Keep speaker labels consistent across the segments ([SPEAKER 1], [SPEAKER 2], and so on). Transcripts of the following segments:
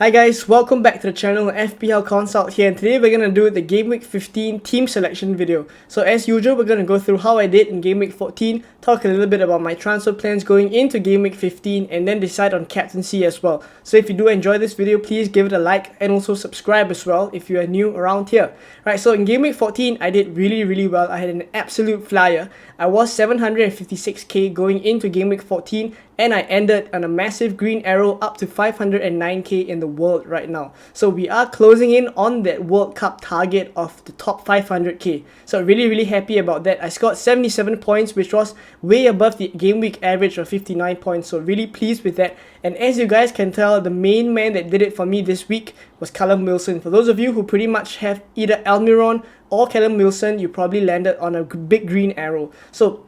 [SPEAKER 1] Hi guys, welcome back to the channel. FPL Consult here, and today we're gonna do the Game Week 15 team selection video. So as usual, we're gonna go through how I did in Game Week 14, talk a little bit about my transfer plans going into Game Week 15, and then decide on captaincy as well. So if you do enjoy this video, please give it a like and also subscribe as well if you are new around here. Right, so in Game Week 14, I did really well. I had an absolute flyer. I was 756k going into Game Week 14, and I ended on a massive green arrow up to 509k in the world right now. So we are closing in on that World Cup target of the top 500k. So really happy about that. I scored 77 points, which was way above the game week average of 59 points. So really pleased with that. And as you guys can tell, the main man that did it for me this week was Callum Wilson. For those of you who pretty much have either Almiron or Callum Wilson, you probably landed on a big green arrow. So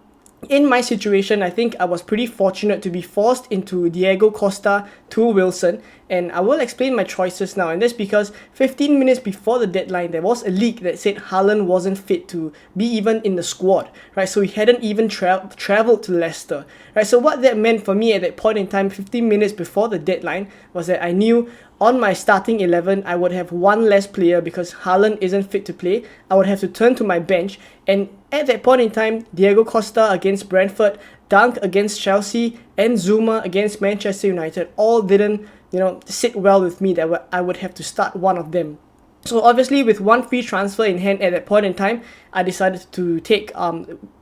[SPEAKER 1] in my situation, I think I was pretty fortunate to be forced into Diego Costa to Wilson, and I will explain my choices now. And that's because 15 minutes before the deadline, there was a leak that said Haaland wasn't fit to be even in the squad, right? So he hadn't even traveled to Leicester, right? So what that meant for me at that point in time, 15 minutes before the deadline, was that I knew on my starting 11, I would have one less player because Haaland isn't fit to play. I would have to turn to my bench, and at that point in time, Diego Costa against Brentford, Dunk against Chelsea, and Zuma against Manchester United all didn't, sit well with me that I would have to start one of them. So obviously with one free transfer in hand at that point in time, I decided to take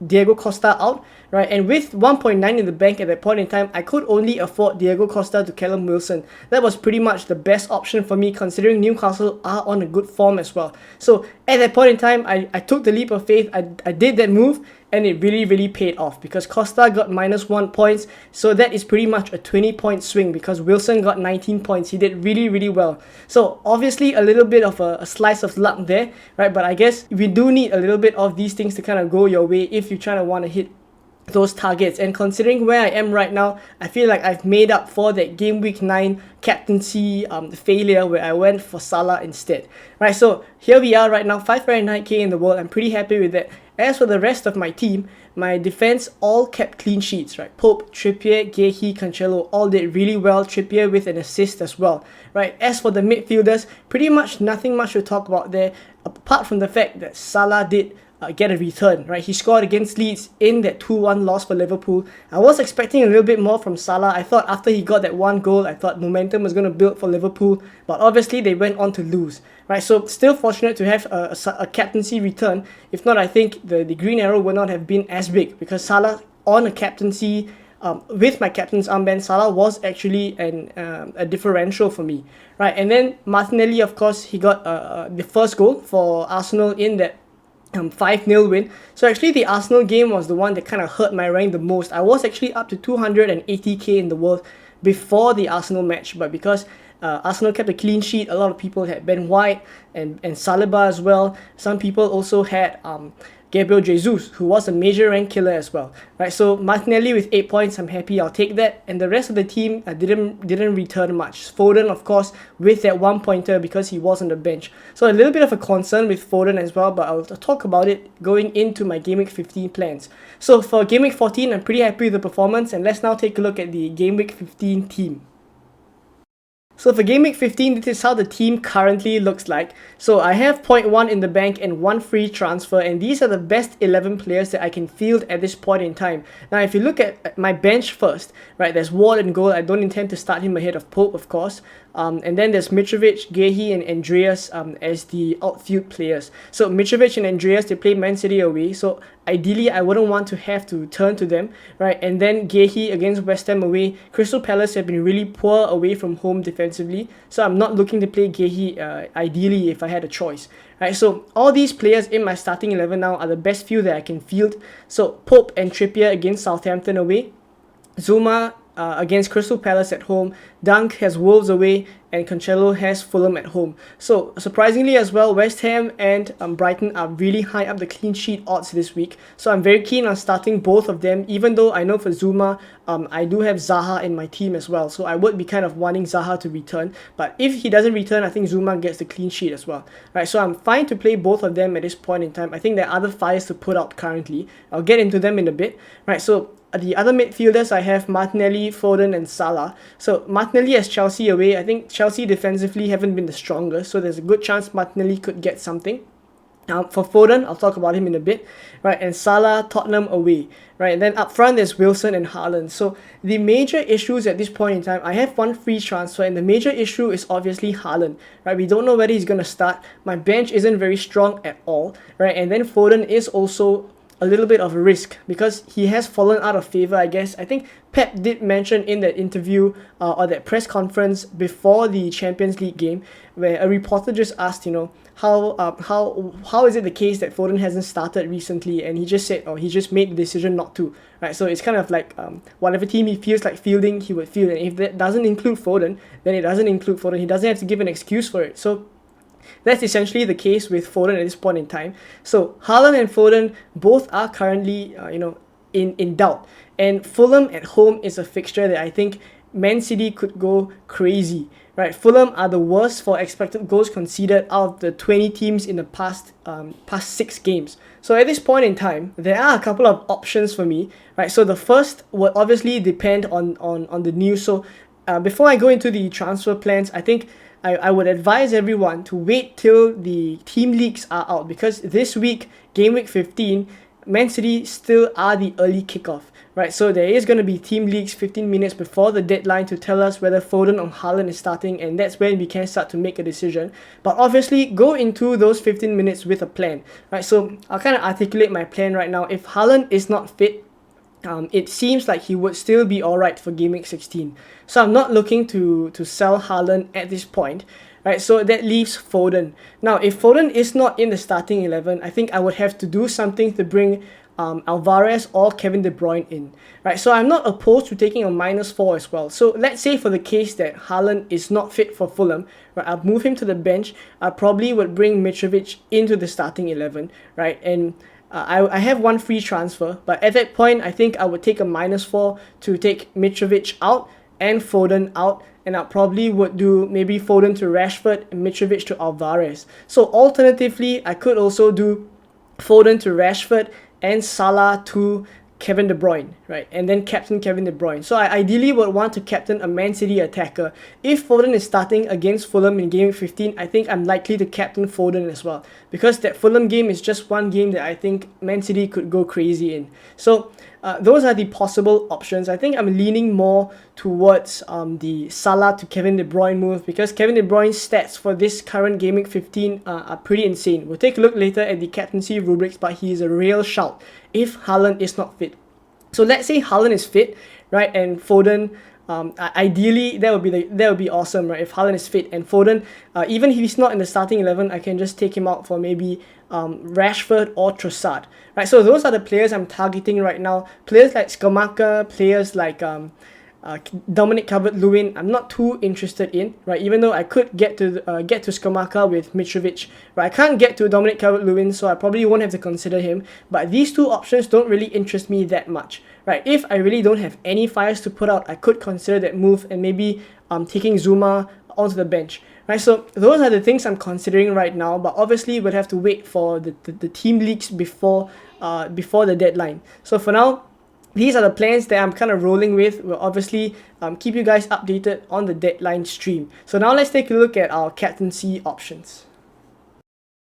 [SPEAKER 1] Diego Costa out, right? And with 1.9 in the bank at that point in time, I could only afford Diego Costa to Callum Wilson. That was pretty much the best option for me, considering Newcastle are on a good form as well. So at that point in time, I took the leap of faith. I did that move, and it really paid off because Costa got -1 points, so that is pretty much a 20-point swing because Wilson got 19 points. He did really well. So obviously a little bit of a slice of luck there, right? But I guess we do need a little bit of these things to kind of go your way if you trying to want to hit those targets. And considering where I am right now, I feel like I've made up for that game week 9 captaincy failure where I went for Salah instead, right? So here we are right now, 509k in the world. I'm pretty happy with that. As for the rest of my team, my defense all kept clean sheets, right? Pope, Trippier, Gehi, Cancelo all did really well. Trippier with an assist as well, right? As for the midfielders, pretty much nothing much to talk about there, apart from the fact that Salah did get a return, right? He scored against Leeds in that 2-1 loss for Liverpool. I was expecting a little bit more from Salah. I thought after he got that one goal, I thought momentum was going to build for Liverpool, but obviously they went on to lose, right? So still fortunate to have a captaincy return. If not, I think the green arrow would not have been as big because Salah on a captaincy with my captain's armband, Salah was actually a differential for me, right? And then Martinelli, of course, he got the first goal for Arsenal in that 5-0 win. So actually the Arsenal game was the one that kind of hurt my rank the most. I was actually up to 280k in the world before the Arsenal match, but because Arsenal kept a clean sheet, a lot of people had Ben White and Saliba as well. Some people also had Gabriel Jesus, who was a major rank killer as well, right? So Martinelli with 8 points, I'm happy, I'll take that. And the rest of the team didn't return much. Foden, of course, with that 1-pointer because he was on the bench. So a little bit of a concern with Foden as well, but I'll talk about it going into my Game Week 15 plans. So for Game Week 14, I'm pretty happy with the performance, and let's now take a look at the Game Week 15 team. So for Game Week 15, this is how the team currently looks like. So I have 0.1 in the bank and 1 free transfer, and these are the best 11 players that I can field at this point in time. Now if you look at my bench first, right, there's Ward in goal. I don't intend to start him ahead of Pope, of course. And then there's Mitrovic, Gehi and Andreas as the outfield players. So Mitrovic and Andreas, they play Man City away, so ideally I wouldn't want to have to turn to them, right? And then Gehi against West Ham away. Crystal Palace have been really poor away from home defensively, so I'm not looking to play Gehi ideally if I had a choice, right? So all these players in my starting 11 now are the best few that I can field. So Pope and Trippier against Southampton away, Zuma against Crystal Palace at home, Dunk has Wolves away, and Cancelo has Fulham at home. So surprisingly as well, West Ham and Brighton are really high up the clean sheet odds this week. So I'm very keen on starting both of them, even though I know for Zuma, I do have Zaha in my team as well. So I would be kind of wanting Zaha to return. But if he doesn't return, I think Zuma gets the clean sheet as well. Right, so I'm fine to play both of them at this point in time. I think there are other fires to put out currently. I'll get into them in a bit. Right, so the other midfielders, I have Martinelli, Foden, and Salah. So Martinelli has Chelsea away. I think Chelsea defensively haven't been the strongest, so there's a good chance Martinelli could get something. For Foden, I'll talk about him in a bit, right? And Salah, Tottenham away, right? And then up front, there's Wilson and Haaland. So the major issues at this point in time, I have one free transfer, and the major issue is obviously Haaland, right? We don't know whether he's going to start. My bench isn't very strong at all, right? And then Foden is also a little bit of a risk because he has fallen out of favor, I guess. I think Pep did mention in that interview or that press conference before the Champions League game, where a reporter just asked, you know, how is it the case that Foden hasn't started recently, and he just said, oh, he just made the decision not to, right? So it's kind of like whatever team he feels like fielding, he would field, and if that doesn't include Foden, then it doesn't include Foden. He doesn't have to give an excuse for it. So that's essentially the case with Foden at this point in time. So Haaland and Foden both are currently, in doubt. And Fulham at home is a fixture that I think Man City could go crazy, right? Fulham are the worst for expected goals conceded out of the 20 teams in the past 6 games. So at this point in time, there are a couple of options for me, right? So the first would obviously depend on the news. So before I go into the transfer plans, I think I would advise everyone to wait till the team leaks are out, because this week, game week 15, Man City still are the early kickoff, right? So there is going to be team leaks 15 minutes before the deadline to tell us whether Foden or Haaland is starting, and that's when we can start to make a decision. But obviously, go into those 15 minutes with a plan, right? So I'll kind of articulate my plan right now. If Haaland is not fit, it seems like he would still be alright for game week 16. So I'm not looking to sell Haaland at this point, right? So that leaves Foden. Now, if Foden is not in the starting 11, I think I would have to do something to bring Alvarez or Kevin De Bruyne in, right? So I'm not opposed to taking a -4 as well. So let's say for the case that Haaland is not fit for Fulham, right, I'll move him to the bench. I probably would bring Mitrovic into the starting 11, right? And I have one free transfer, but at that point, I think I would take a -4 to take Mitrovic out and Foden out, and I probably would do maybe Foden to Rashford and Mitrovic to Alvarez. So alternatively, I could also do Foden to Rashford and Salah to Kevin De Bruyne, right? And then captain Kevin De Bruyne. So I ideally would want to captain a Man City attacker. If Foden is starting against Fulham in game 15, I think I'm likely to captain Foden as well, because that Fulham game is just one game that I think Man City could go crazy in. So those are the possible options. I think I'm leaning more towards the Salah to Kevin De Bruyne move, because Kevin De Bruyne's stats for this current game week 15 are pretty insane. We'll take a look later at the Captaincy Rubrics, but he is a real shout if Haaland is not fit. So let's say Haaland is fit, right, and Foden, ideally that would be awesome, right? If Haaland is fit and Foden, even if he's not in the starting 11, I can just take him out for maybe Rashford or Trossard, right? So those are the players I'm targeting right now. Players like Skamaka, players like Dominic Calvert-Lewin, I'm not too interested in, right? Even though I could get to Skamaka with Mitrovic, right? I can't get to Dominic Calvert-Lewin, so I probably won't have to consider him. But these two options don't really interest me that much, right? If I really don't have any fires to put out, I could consider that move and maybe taking Zuma onto the bench, right? So those are the things I'm considering right now. But obviously, we'd have to wait for the team leaks before the deadline. So for now, these are the plans that I'm kind of rolling with. We'll obviously keep you guys updated on the deadline stream. So now let's take a look at our captaincy options.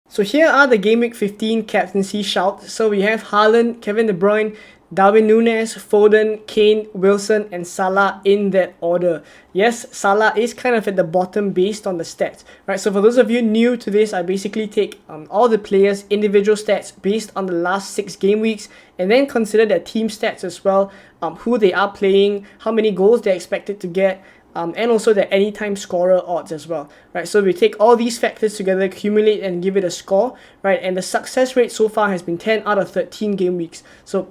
[SPEAKER 1] So here are the Game Week 15 captaincy shouts. So we have Haaland, Kevin De Bruyne, Darwin Núñez, Foden, Kane, Wilson, and Salah in that order. Yes, Salah is kind of at the bottom based on the stats, right? So for those of you new to this, I basically take all the players' individual stats based on the last 6 game weeks, and then consider their team stats as well, who they are playing, how many goals they're expected to get, and also the anytime scorer odds as well, right? So we take all these factors together, accumulate, and give it a score, right? And the success rate so far has been 10 out of 13 game weeks. So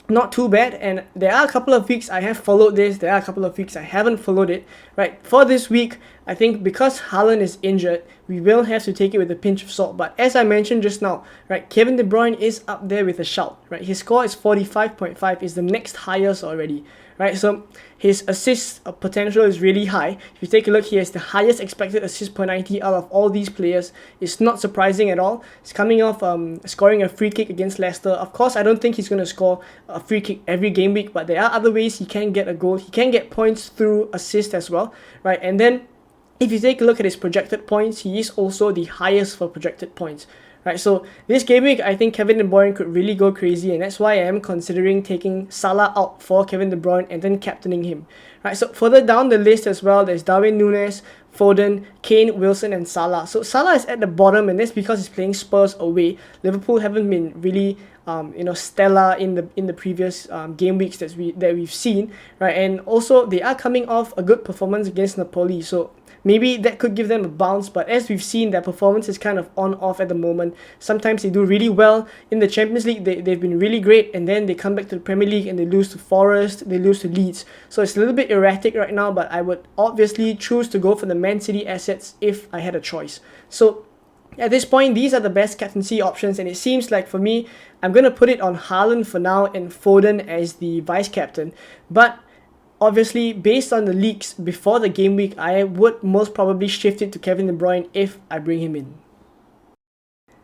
[SPEAKER 1] not too bad, and there are a couple of weeks I have followed this, there are a couple of weeks I haven't followed it, right? For this week, I think because Haaland is injured, we will have to take it with a pinch of salt. But as I mentioned just now, right, Kevin De Bruyne is up there with a shout, right? His score is 45.5, is the next highest already, right? So his assist potential is really high. If you take a look, he has the highest expected assist per 90 out of all these players. It's not surprising at all. He's coming off scoring a free kick against Leicester. Of course, I don't think he's going to score a free kick every game week, but there are other ways he can get a goal. He can get points through assist as well, right? And then if you take a look at his projected points, he is also the highest for projected points. Right, so this game week, I think Kevin De Bruyne could really go crazy, and that's why I am considering taking Salah out for Kevin De Bruyne and then captaining him. Right, so further down the list as well, there's Darwin Núñez, Foden, Kane, Wilson, and Salah. So Salah is at the bottom, and that's because he's playing Spurs away. Liverpool haven't been really stellar in the previous game weeks that we've seen, right? And also they are coming off a good performance against Napoli, so maybe that could give them a bounce, but as we've seen, their performance is kind of on-off at the moment. Sometimes they do really well in the Champions League, they've been really great, and then they come back to the Premier League and they lose to Forest, they lose to Leeds. So it's a little bit erratic right now, but I would obviously choose to go for the Man City assets if I had a choice. So at this point, these are the best captaincy options, and it seems like for me, I'm going to put it on Haaland for now and Foden as the vice-captain. But obviously, based on the leaks before the game week, I would most probably shift it to Kevin De Bruyne if I bring him in.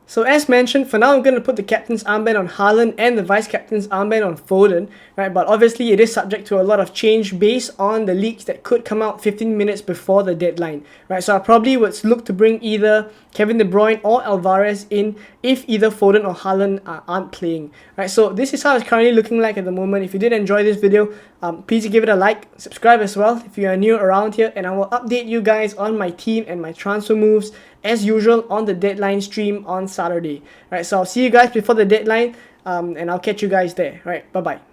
[SPEAKER 1] So as mentioned, for now I'm going to put the captain's armband on Haaland and the vice-captain's armband on Foden, right? But obviously it is subject to a lot of change based on the leaks that could come out 15 minutes before the deadline, right? So I probably would look to bring either Kevin De Bruyne or Alvarez in if either Foden or Haaland aren't playing, right? So this is how it's currently looking like at the moment. If you did enjoy this video, please give it a like, subscribe as well if you are new around here, and I will update you guys on my team and my transfer moves as usual on the deadline stream on Saturday. Right, so I'll see you guys before the deadline, and I'll catch you guys there. Right, bye bye.